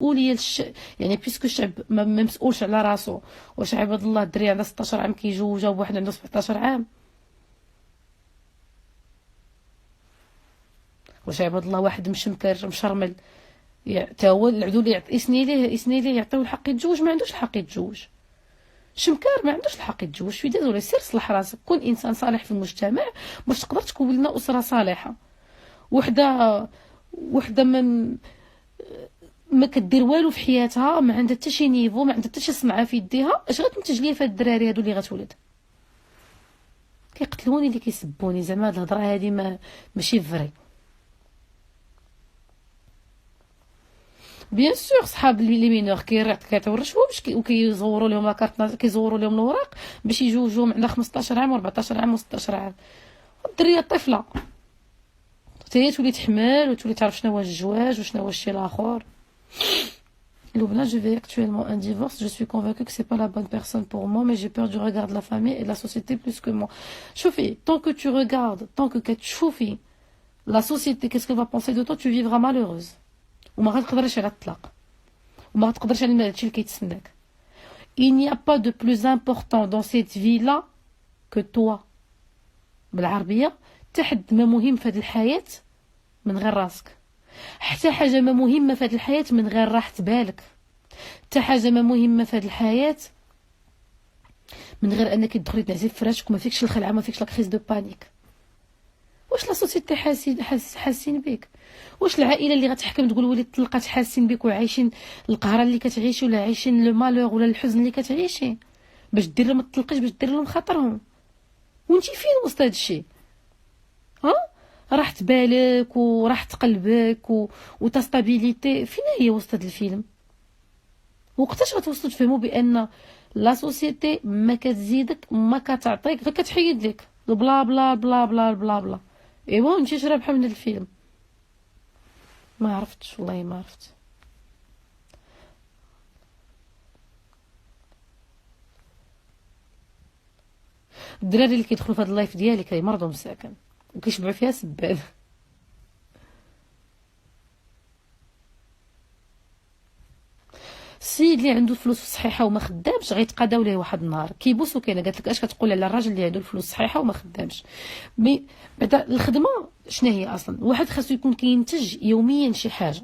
مسؤوليه يعني بيسكو الشعب ما مسؤولش على راسو. واش عباد الله الدري عنده 16 عام كيجوجها بواحد عنده 17 عام؟ واش عباد الله واحد مشمكر مشرمل تا هو العدو اللي يسني ليه يعطيو الحق يتزوج؟ ما عندوش الحق يتزوج. شمكار ما عندوش الحق يتزوج. في ديزولي، سير صلح راسك، كون انسان صالح في المجتمع باش تقدر تكون لنا اسره صالحه. وحده ما كدير والو في حياتها، ما عندها حتى شي نيفو، ما عندها حتى شي صنعه في يديها، اش غتنتج ليا في هاد الدراري هادو اللي غتولد؟ كيقتلوني اللي كيسبوني. زعما هاد الهضره هادي ماشي فري. بيان سور صحاب لي مينور كيعطيو الرشوه باش وكيزوروا لهم لاكارت، كيزوروا لهم الوراق باش يجوجوا عندها 15 عام و14 عام و16 عام. الدريه طفله حتى هي تولي تحمل وتولي تعرف شنو هو الزواج وشنو هو الشيء الاخر. Loubna, je vais actuellement un divorce. Je suis convaincue que c'est pas la bonne personne pour moi, mais j'ai peur du regard de la famille et de la société plus que moi. Choufi, tant que tu regardes, tant que tu la société, qu'est-ce qu'elle va penser de toi? Tu vivras malheureuse. وما غتقدرش على الطلاق، وما غتقدرش على هادشي اللي كيتسناك. Il n'y a pas de plus important dans cette vie-là que toi. بالعربية، حتى حد ما مهم في هذه الحياة من غير راسك. حتى حاجة ما مهمة في هذه الحياة من غير راحة بالك. حتى حاجة ما مهمة في هذه الحياة من غير انك تدخلي تنعسي في فراشك وما فيكش الخلعة، ما فيكش لا كريز دو بانيك. واش لا سوسيتي حاسين بك؟ واش العائله اللي غتحكم تقول ولي طلقات حاسين بك وعايشين القهره اللي كتعيشي، ولا عايشين لو مالور ولا الحزن اللي كتعيشي باش دير لهم الطلقش، باش دير لهم خاطرهم؟ وانتي فين وسط هذا الشيء؟ ها راحة بالك وراحة قلبك وتستابيليتي فين هي وسط هذا الفيلم؟ وقتاش غتوصلوا تفهموا بان لا سوسيتي ما كتزيدك ما كتعطيك غير كتحيد لك بلا بلا بلا بلا بلا بلا. ايوا انت اش رابحه من الفيلم؟ ما عرفتش والله، ما عرفت. الدراري اللي كيدخلوا في هذا اللايف ديالي كيمرضوا مساكن وكيشبعوا فيها سبان. السيد اللي عنده فلوس صحيحه وما خدامش غيتقاداو ليه واحد النهار. كيبوسو كاينه قالت لك اش كتقول على الراجل اللي عنده الفلوس صحيحه وما خدامش؟ مي بعدا الخدمه شنو هي اصلا؟ الواحد خاصو يكون كينتج يوميا شي حاجه.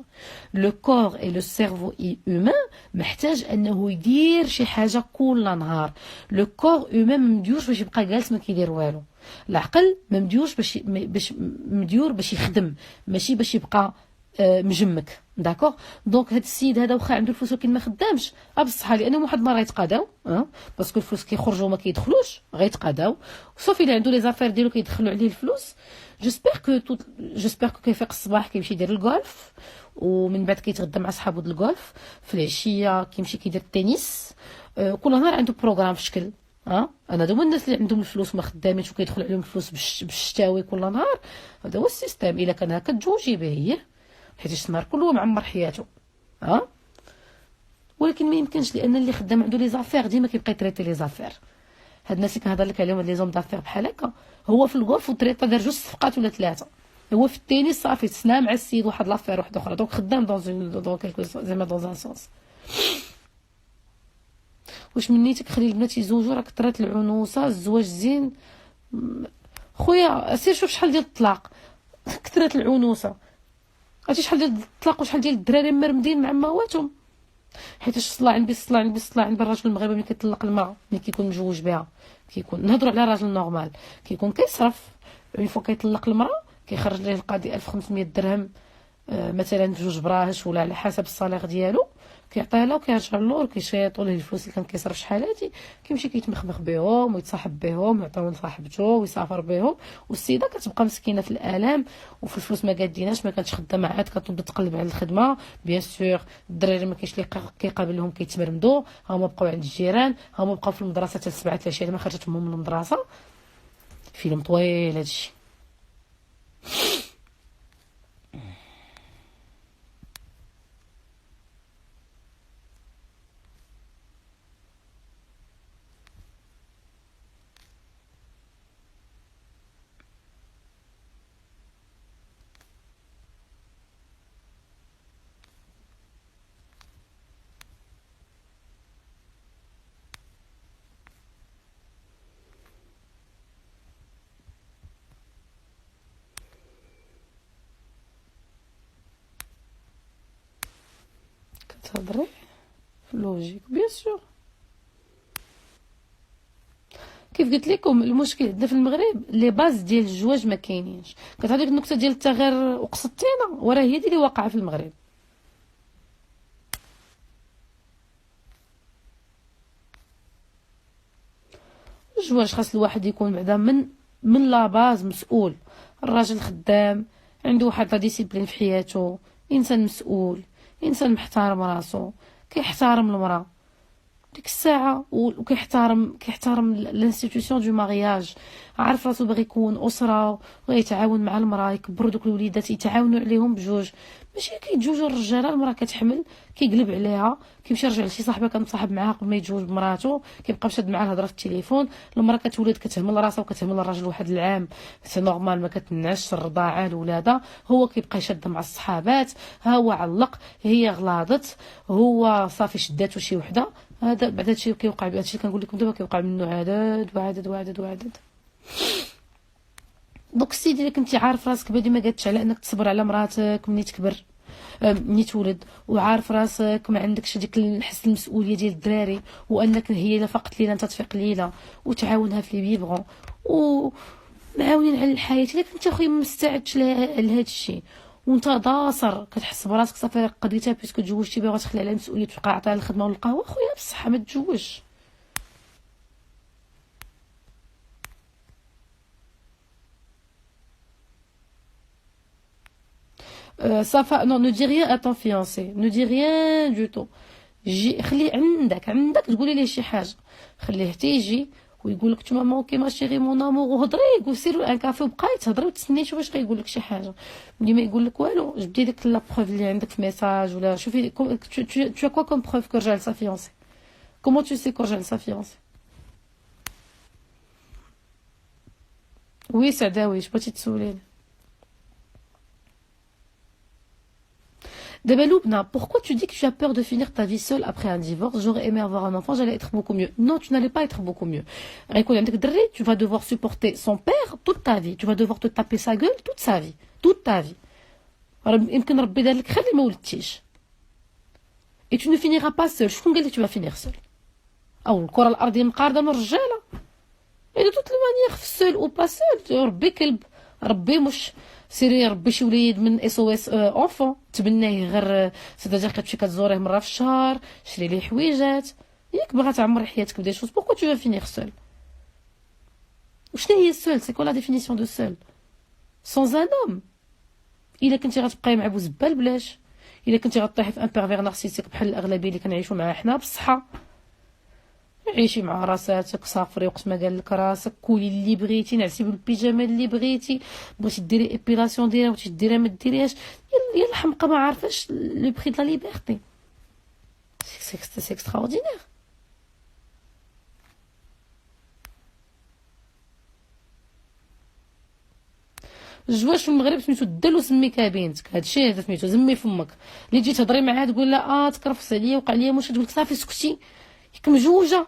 لو كور اي لو سيرفو اي اومان محتاج انه يدير شي حاجه كل نهار. لو كور اومان مديورش باش يبقى جالس ما كيدير والو. العقل ما مديورش باش مديور باش يخدم، ماشي باش يبقى مجمك. داكوغ. دونك هاد السيد هذا واخا عنده الفلوس ولكن ما خدامش بصح، لانه واحد النهار غيتقاداو باسكو الفلوس كيخرجوا ما كيدخلوش غيتقاداو. صافي اللي عنده لي زافير ديالو كيدخلوا عليه الفلوس. جيسبر كو كيفيق الصباح كيمشي يدير الغولف، ومن بعد كيتغدى مع صحابو د الغولف، في العشيه كيمشي كيدير التنس. كل نهار عنده بروغرام في شكل. انا هما الناس اللي عندهم الفلوس ما خدامينش وكيدخل عليهم الفلوس بالشتاوي كل نهار. هذا هو السيستم. الا كان هكا تزوجي به هي، حيت النهار كله معمر حياته. ولكن ما يمكنش، لان اللي خدام عنده لي زافير ديما كيبقى يتريتي لي زافير. هاد الناس اللي كنهضر لك عليهم لي زوم دافير بحال هكا، هو في الغولف وتريطا دار 2 صفقات ولا 3. هو في التنس صافي تسنا مع السيد واحد لافير واحده اخرى. دونك خدام دون كيلكو زعما دون ان سونس. واش من نيتك خلي البنات يزوجوا؟ راك طرات العنوسه، الزواج زين خويا. سير شوف شحال ديال الطلاق كثرت العنوسه. عرفتي شحال ديال الطلاق وشحال ديال الدراري مرمدين مع امهاتهم. حيت صلاه عند الراجل المغربي ملي كيطلق المراه ملي كيكون مجوج بها، كيكون نهضروا على راجل نورمال، كيكون كيصرف. اون فوا كيطلق المراه كيخرج ليه القاضي 1500 درهم مثلا في 2 براهش ولا على حسب الصالير ديالو، كيعطيها له وكيرجع اللور كيشيطوا ليه الفلوس اللي كان كيصرف شحال هادي. كيمشي كيتمخمخ بهم ويتصاحب بهم ويعطيهم لصاحبته ويسافر بهم، والسيده كتبقى مسكينه في الالام وفي الفلوس ما قاديناش، ما كانتش خدامه عاد كتبدا تقلب على الخدمه. بيان سور الدراري ما كاينش اللي كيقابلهم كيتمرمدوا، هما بقاو عند الجيران، هما بقاو في المدرسه حتى 7 العشيه ما خرجت امهم من المدرسه. فيلم طويل هادشي. كتهضري لوجيك بيان سور. كيف قلت لكم المشكل عندنا في المغرب لي باز ديال الزواج ما كاينينش. كتعرف ديك النكته ديال التغير وقصدتينا، وراه هي دي اللي واقعه في المغرب. الزواج خاص الواحد يكون بعدا من لا باز مسؤول. الراجل خدام، عنده واحد لا ديسيبلين في حياته، انسان مسؤول، انسان محترم راسو، كيحترم المراه ديك الساعه، كيحترم لانستيتيوشن دو مارياج، عارف راسو باغي يكون اسره ويتعاون مع المراه، يكبروا دوك الوليدات يتعاونوا عليهم بجوج. ماشي كيتجوجوا الرجاله، المراه كتحمل كيقلب عليها، كيمشي يرجع لشي صاحبه كان مصاحب معاها قبل ما يتزوج بمراته، كيبقى مشاد معاها الهضره في التليفون. المراه كتولد كتهمل راسها وكتهمل الراجل واحد العام، سي نورمال ما كتنعش الرضاعه الولاده، هو كيبقى يشد مع الصحابات، ها هو علق، هي غلاضت، هو صافي شداتو شي وحده. هذا بعد هادشي كيوقع، هادشي اللي كنقول لكم دابا كيوقع منه عدد وعدد وعدد وعدد. دوك السيد الا كنتي عارف راسك بادي ما قادش على انك تصبر على مراتك ملي تكبر، ملي تولد، وعارف راسك ما عندكش ديك الحس المسؤوليه ديال الدراري، وانك هي الا فقت ليله انت تفيق ليله، وتعاونها في لي فيفغون ومعاونين على الحياه. الا كنت اخويا ما مستعدش لهذا الشيء وانت ضاصر كتحس براسك صافي قضيتها بيسكو تزوجتي بها وتخلي على المسؤوليه تبقى عطاها الخدمه والقهوه، خويا بصح ما تزوجش. صافا نو نو دي ريان ا طون فيونسي، نو دي ريان دو تو. جي خلي عندك تقولي ليه شي حاجه، خليه حتى يجي ويقول لك تما اوكي ما شيري مون امور، وهضري وسيروا ان كافي وبقاي تهضري وتسني شوف واش غيقول لك شي حاجه. ملي ما يقول لك والو جبدي ديك لا بروف اللي عندك في ميساج، ولا شوفي tu as quoi comme preuve que Rjal sa fiancée. Comment tu sais que Rjal sa fiancée. وي سعداوي اش بغيتي تسوليني دابا لبنى؟ pourquoi tu dis que tu as peur de finir ta vie seule après un divorce? J'aurais aimé avoir un enfant, j'allais être beaucoup mieux. Non, tu n'allais pas être beaucoup mieux. غيكون عندك دري، tu vas devoir supporter son père toute ta vie, tu vas devoir te taper sa gueule toute sa vie, toute ta vie. يمكن ربي دار لك خير اللي ما ولدتيش. et tu ne finiras pas seul. شكون قال لك tu vas finir seul؟ او الكره الارضيه مقارده من الرجاله. et de toute manière seul ou pas seul ربي كلب، ربي مش سيري ربي شي وليد من اس او اس اونفون تبناه غير سيتاجير كتمشي كتزوريه مره في الشهر، شري ليه حويجات، ياك باغا تعمر حياتك بدي شوز. بوركو تو فينيغ سول؟ وشنو هي السول؟ سي كو لا ديفينيسيون دو سول؟ سون ان اوم. الا كنتي غتبقاي مع بوزبال بلاش، الا كنتي غطيحي في ان بيرفير نارسيسيك بحال الاغلبيه اللي كنعيشوا معاها حنا بالصحه، عيشي مع راساتك، سافري وقت ما قال لك راسك، كولي اللي بغيتي، نعسي بالبيجامه اللي بغيتي، بغيتي ديري ايبيلاسيون ديالها بغيتي ديريها ما ديريهاش، يلا الحمقى ما عارفاش لو بري د لا ليبرتي. سي اكستراوردينير. الزواج في المغرب سميتو الدل وسميك بنتك، هادشي هذا سميتو زمي فمك. اللي تجي تهضري معاها تقول لها تكرفس عليا وقع ليا مش، تقول لك صافي سكتي ياك مجوجه،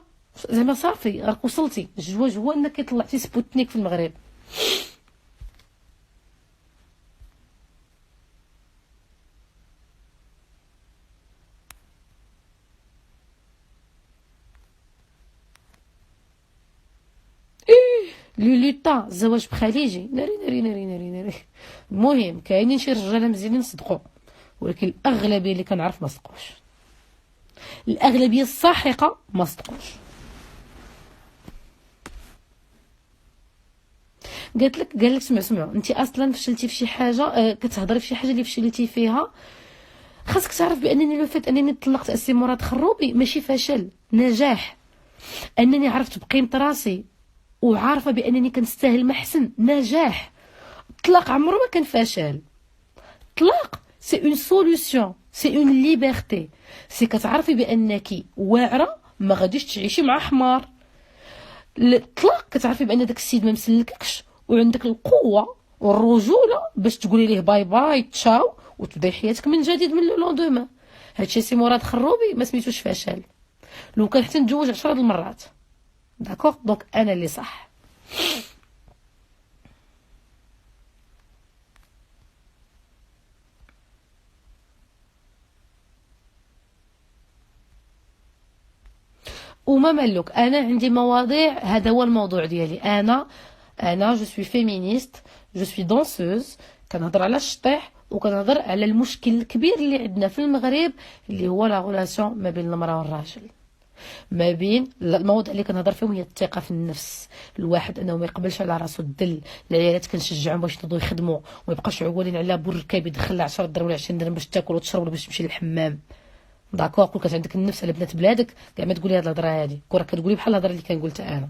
زعما صافي راك وصلتي. الزواج هو انك طلعتي سبوتنيك في المغرب. لوليتا الزواج بخليجي ناري ناري ناري ناري ناري. المهم كاينين شي رجاله مزيانين صدقوا، ولكن الاغلبيه اللي كنعرف ما صدقوش، الاغلبيه الساحقه ما صدقوش. قال لك سمعوا انت اصلا فشلتي في شي حاجه، كتهضري في شي حاجه اللي فشلتي فيها. خاصك تعرف بانني لو فات انني طلقت السي مراد خروبي ماشي فشل، نجاح. انني عرفت بقيمه راسي وعارفه بانني كنستاهل محسن، نجاح. الطلاق عمره ما كان فشل. الطلاق سي اون سوليوشن، سي اون ليبرتي، سي كتعرفي بانك واعره ما غاديش تعيشي مع حمار. الطلاق كتعرفي بان داك السيد ما مسلككش وعندك القوه والرجوله باش تقولي ليه باي باي تشاو وتبداي حياتك من جديد من لو لوندومان. هادشي سي مراد خروبي ما سميتوش فشل. لو كان حتى نتزوج 10 المرات داكوغ، دونك انا اللي صح. وما مالك، انا عندي مواضيع، هذا هو الموضوع ديالي. انا جو سوي فيمينيست، جو سوي دانسوز، كنهضر على الشطيح وكنهضر على المشكل الكبير اللي عندنا في المغرب، اللي هو لا غولاسيون ما بين المراه والراجل. ما بين المواضيع اللي كنهضر فيهم هي الثقه في النفس، الواحد انه ما يقبلش على راسو الدل. العيالات كنشجعهم باش ينوضوا يخدموا وما يبقاوش عوالين على بور الركاب يدخل لها 10 درهم ولا 20 درهم باش تاكل وتشرب ولا باش تمشي للحمام. داكوغ، كون كانت عندك النفس على بنات بلادك كاع ما تقولي هاد الهضره هادي، كون راك كتقولي بحال الهضره اللي كنقولتها انا.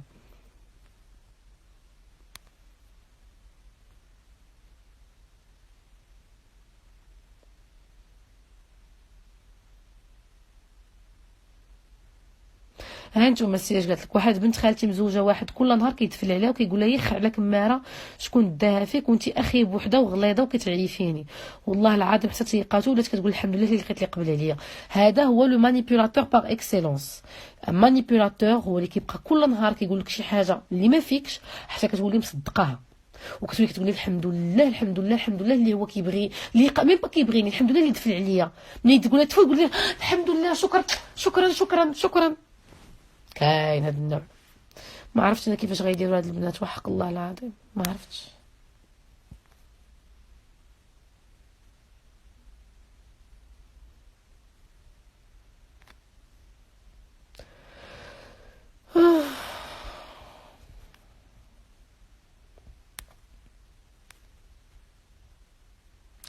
ها انتم السي اش قالت لك، واحد بنت خالتي مزوجه واحد كل نهار كيدفل عليها وكيقول لها يخ على كماره شكون داها فيك وانت اخي بوحده وغليظه وكتعيفيني. والله العظيم حتى تيقاتو ولات كتقول الحمد لله اللي لقيت لي قبل عليا. هذا هو لو مانيبيولاتور باغ اكسيلونس. مانيبيولاتور هو اللي كيبقى كل نهار كيقول لك شي حاجه اللي ما فيكش حتى كتولي مصدقاها، وكتولي كتقولي الحمد لله الحمد لله الحمد لله اللي هو كيبغي، اللي ميم با كيبغيني، الحمد لله اللي دفل عليا. ملي تقول لها تفوت تقول لها الحمد لله شكرا شكرا شكرا شكرا. كاين هذا النوع. ما عرفتش انا كيفاش غيديروا هاد البنات، وحق الله العظيم ما عرفتش.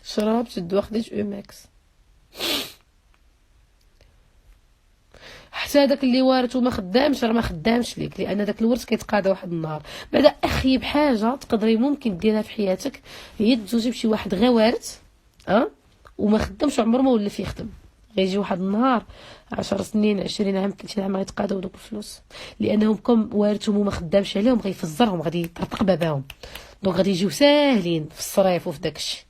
شربت الدواء، خديت اوماكس. حتى هذاك اللي وارث وما خدامش راه ما خدامش ليك، لان داك الورث كيتقاضى واحد النهار. بعدا اخيب حاجه تقدري ممكن ديرها في حياتك هي تزوجي بشي واحد غير وارث وما خدامش، عمره ما ولف يخدم. غيجي واحد النهار 10 سنين 20 عام 30 عام غيتقاضاو دوك الفلوس، لانهم كم وارثهم وما خدامش عليهم غيفزرهم، غادي يطرطق باباهم، دونك غادي يجيو ساهلين في الصريف وفي داكشي.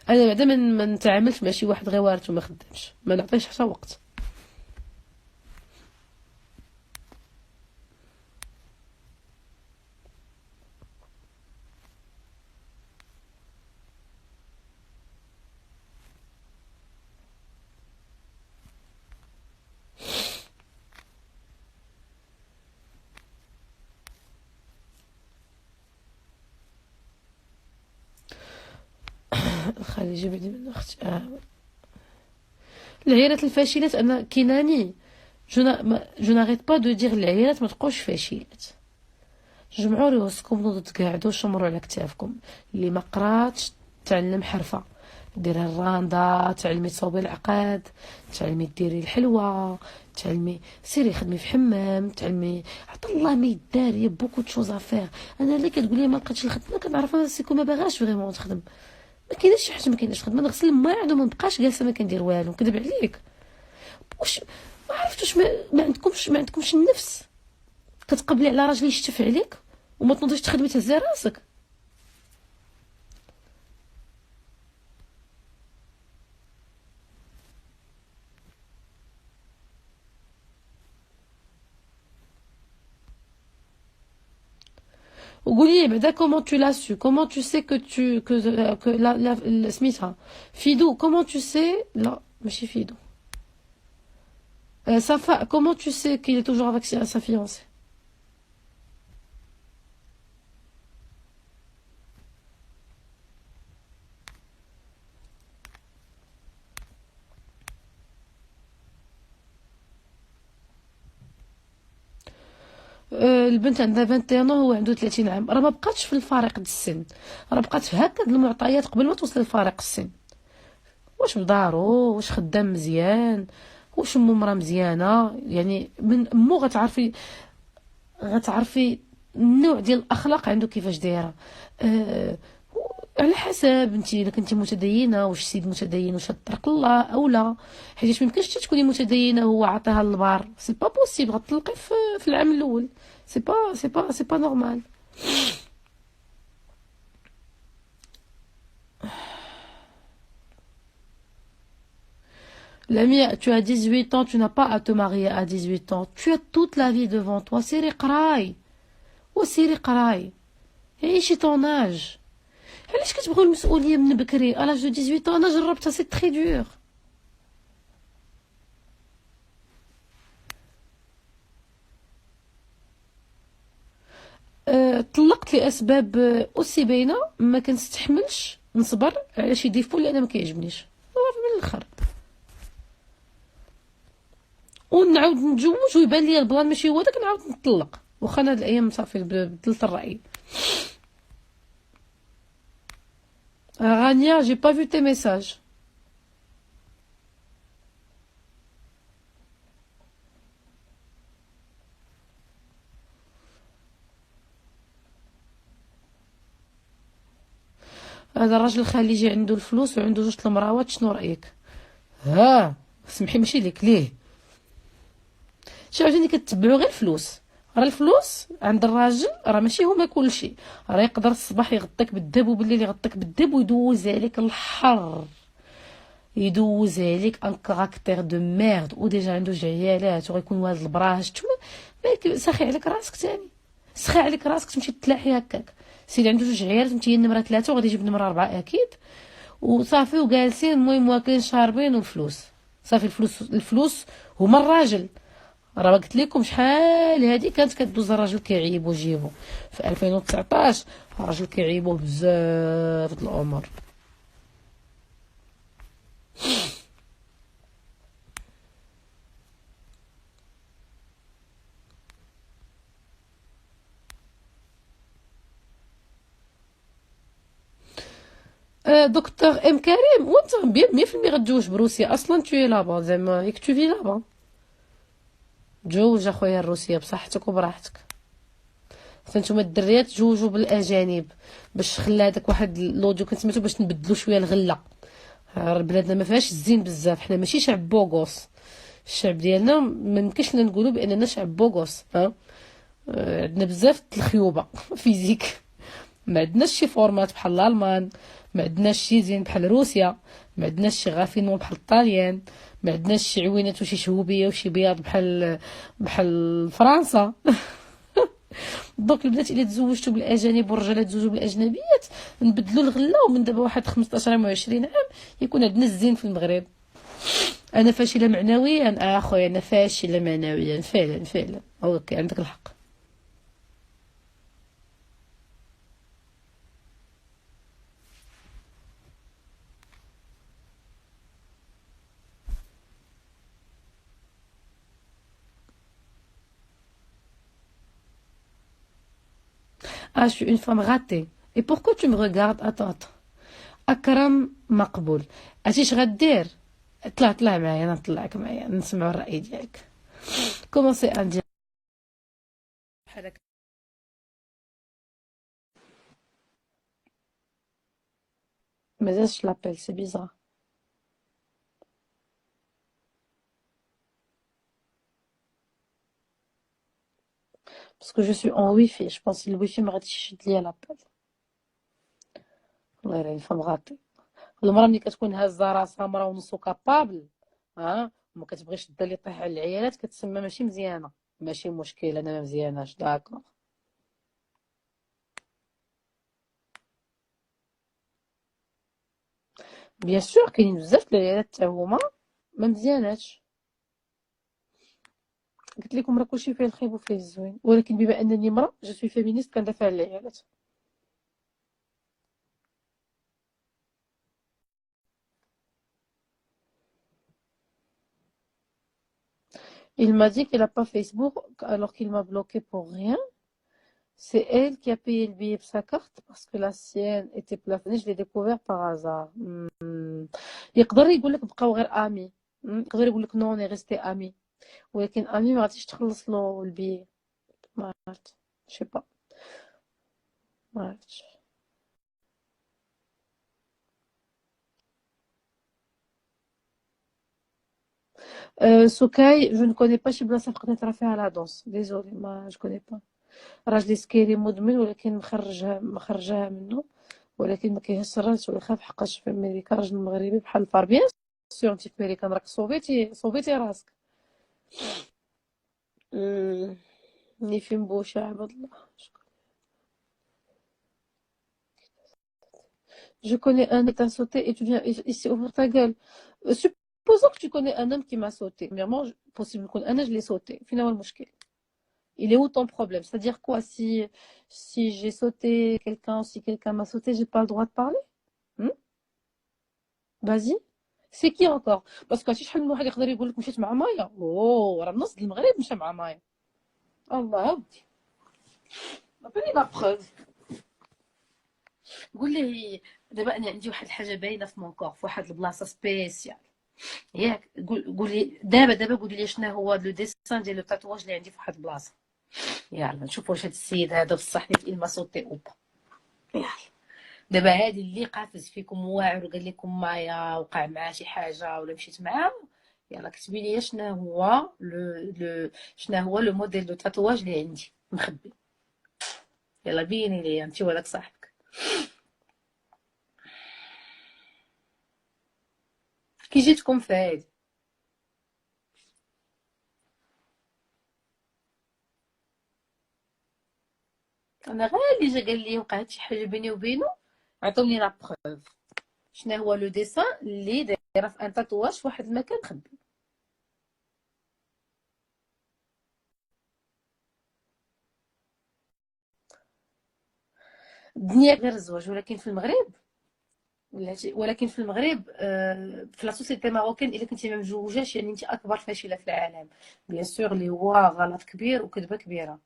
انا بعدا ما نتعاملش مع شي واحد غير وارث وما خدامش، ما نعطيش حتى وقت. خلي جيب لي من اختي. العيالات الفاشلات انا كيناني جو ناريت با دو دير العيالات ما تبقاوش فاشلات. جمعوا راسكم نوضوا تقعدوا شمروا على كتافكم. اللي ما قراتش تعلم حرفه، ديري الراندا، تعلمي تصوبي العقاد، تعلمي ديري الحلوى، تعلمي سيري خدمي في حمام، تعلمي عطا الله ما يدار يا بوكو تشوز افير. انا اللي كتقول لي ما لقيتش الخدمه كنعرف سيكو ما باغاش فريمون تخدم، ما كايناش شي حاجه ما كايناش خدمه، نغسل الماعن وما نبقاش جالسه ما كندير والو، كذب عليك. واش ما عرفتوش ما عندكمش النفس كتقبلي على راجل يشتف عليك وما تنوضيش تخدمي تهزي راسك. وقولي لي بعدا كومون تو لا سو، كومون تو سي كو لا سميتها فيدو، كومون تو سي لا ماشي فيدو Safa, comment tu sais qu'il est toujours avec sa fiancée? البنت عندها 21 هو عنده 30 عام، راه ما بقاتش في الفارق د السن، راه بقات في هكا المعطيات قبل ما توصل لفارق السن. واش بدارو، واش خدام مزيان، واش امو مرا مزيانه، يعني من امو غتعرفي النوع ديال الاخلاق عنده كيفاش دايره. أه على حسب انت الا كنتي متدينه، واش سيد متدين واش طرق الله او لا، حيت ما يمكنش تكوني متدينه هو عطاها البار، سي با بوسيبل، غتطلقي في العام الاول، سي با نورمال. Lamia, tu as 18 ans, tu n'as pas à te marier à 18 ans. Tu as toute la vie devant toi. سيري قراي وسيري قراي، عيشي طون اج. علاش كتبغيو المسؤوليه من بكري؟ الاج دو 18 ans انا جربتها، سي تري دور. طلقت لاسباب اوسي باينه، ما كنستحملش نصبر على شي ديفو اللي انا ما كيعجبنيش من الاخر، ونعاود نتزوج ويبان لي البلان ماشي هو داك، نعاود نطلق. واخا انا هاد الايام صافي بدلت الراي. غانيا جي با فو تي ميساج. هذا الراجل الخليجي عنده الفلوس وعنده جوج المراوات، شنو رايك؟ ها سمحي ماشي ليك ليه. شي عاوتاني كتبعو غير الفلوس، راه الفلوس عند الراجل راه ماشي هما كلشي. راه يقدر الصباح يغطيك بالدب وبالليل يغطيك بالدب ويدوز عليك الحر، يدوز عليك ان كاركتير دو ميرد، وديجا عنده عيالات وغيكون والد البراج ساخي عليك راسك تاني، سخي عليك راسك تمشي تلاحي هكاك. سيدي عنده جوج عيالات، انت هي النمره 3 وغادي يجيب نمره 4 اكيد، وصافي وجالسين المهم واكلين شاربين والفلوس صافي. الفلوس هما الراجل. راه قلت لكم شحال هذه كانت كدوز الراجل كيعيبو جيبو في 2019، الراجل كيعيبو بزاف د الامور. دكتور ام كريم، وانت بيان 100% غتزوج بروسيا اصلا، تو لابا زعما ياك تو في لابا، تزوج اخويا الروسيه بصحتك وبراحتك. فانتوما الدريات تزوجوا بالاجانب باش خلى هذاك واحد لوديو كنت سمعتو باش نبدلوا شويه الغله. بلادنا ما فيهاش الزين بزاف، حنا ماشي شعب بوغوس. الشعب ديالنا ما يمكنش لنا نقولوا باننا شعب بوغوس. ها عندنا بزاف د الخيوبه فيزيك، ما عندناش شي فورمات بحال الالمان، ما عندناش شي زين بحال روسيا، ما عندناش شي غافينو بحال الطاليان، ما عندناش شي عوينات وشي شهوبيه وشي بياض بحال فرنسا. دونك البنات الا تزوجتوا بالاجانب والرجاله تزوجوا بالاجنبيات نبدلوا الغله، ومن دابا واحد 15 عام و20 عام يكون عندنا الزين في المغرب. انا فاشله معنويا اخويا، انا فاشله معنويا فعلا فعلا. اوكي عندك الحق. Ah, je suis une femme ratée. Et pourquoi tu me regardes? Attends, attends. أكرم مقبول. عرفتي غدير؟ طلع معايا، انا نطلعك معايا نسمعوا الرأي ديالك. كومونسي ان بحال هكا. مازالش لابيل سي بيزار باسكو جو سوي اون ويفي، جو بونس الويفي ما غاديش يشد ليا لابيل. والله الا فهم غاطي. المراه ملي كتكون هازه راسها مرا ونص كابابل، ها وما كتبغيش الدار اللي طيح على العيالات، كتسمى ماشي مزيانه. ماشي مشكل، انا ما مزياناش داكور. بيان سور كاينين بزاف د العيالات حتى هما ما مزياناش. قلت لكم راه كلشي فيه الخيب وفيه الزوين، ولكن بما انني امراه جو سوي فيمينيست كندافع على العيالات. Il m'a dit qu'il a pas Facebook alors qu'il m'a bloqué pour rien. C'est elle qui a payé le billet de sa carte parce que la sienne était plafonnée. Je l'ai découvert par hasard. يقدر يقول لك بقاو غير امي. يقدر يقول لك نو ني ريستي امي، ولكن امي ما غاديش تخلص له البي. ما عرفت شي با، ما عرفتش. سوكاي جو نو كوني با شي بلاصه نقدر نطرا فيها لا دونس، ديزولي ما جو كوني با. راجلي سكيري مدمن ولكن مخرجها منه، ولكن ما كيهسرش ولا يخاف حقاش في امريكا راجل مغربي بحال الفار. بيان سور انت في امريكا راك صوبيتي راسك. ني فين بوشة عباد الله. Je connais un qui t'a sauté et tu viens ici ouvrir ta gueule. Supposons que tu connais un homme qui m'a sauté. Premièrement, possible que je l'ai sauté. فين هو المشكل؟ Il est où ton problème? C'est-à-dire quoi? Si j'ai sauté quelqu'un, si quelqu'un m'a sauté, j'ai pas le droit de parler? Hmm. Vas-y. C'est qui encore؟ باسكو عرفتي شحال من واحد يقدر يقول لك مشيت مع مايا، اوه راه النص ديال المغرب مشى مع مايا. الله ودي، عطيني لا بروف. قول لي دابا انا عندي واحد الحاجه باينه في مون كور، في واحد البلاصه سبيسيال ياك. قول لي دابا قول لي شنو هو لو ديسان ديال لو تاتواج اللي عندي في واحد البلاصه. يلا نشوفوا واش هاد السيد هذا بصح نيت il m'a sauté ou pas. يلا دابا هادي اللي قافز فيكم واعر وقال لكم مايا وقع معاه شي حاجه ولا مشيت معاه، يلا كتبي لي شنو هو شنو هو لو موديل دو تاتواج اللي عندي مخبي. يلا بيني لي انت وهذاك صاحبك. كي جيتكم في هادي انا غير اللي جا قال لي وقعت شي حاجه بيني وبينه، عطوني لا بروف. شنو هو لو ديسان اللي دايره في ان تاتواج في واحد المكان مخبي. الدنيا غير الزواج، ولكن في المغرب ولكن في المغرب في لا سوسيتي ماروكان الا كنتي ما مزوجاش يعني انت اكبر فاشله في العالم. بيان سور اللي هو غلط كبير وكذبه كبيره.